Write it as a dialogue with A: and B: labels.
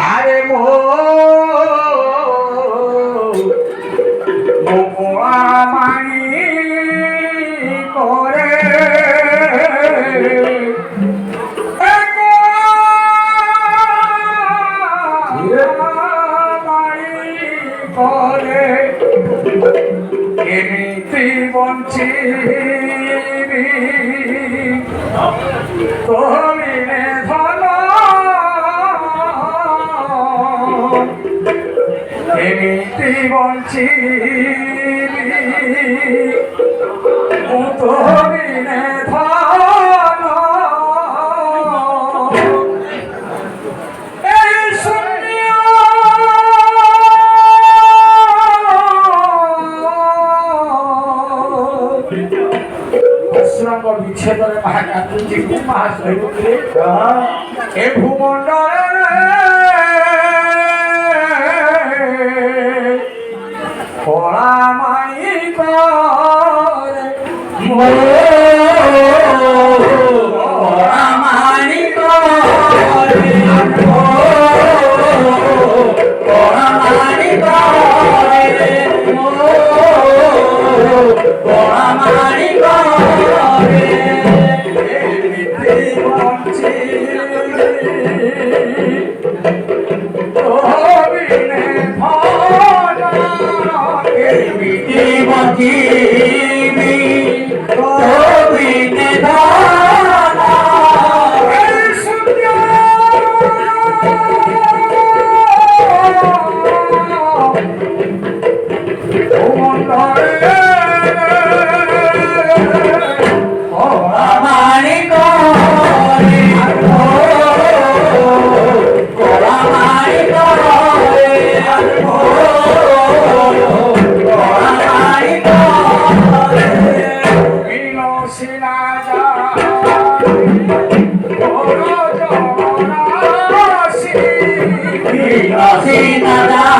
A: আরে মানি করে করে এমনিতে বঞ্চিবি তুমি ধন এমনিতে বঞ্চিবি তুমি ধন এই শূন্য বিচ্ছেদরে মহাকান্তি মহাশৈলী এ ভূমণ্ডলে পরামাই করে পরামাই করে পরামাই করে পরামাই করে Sina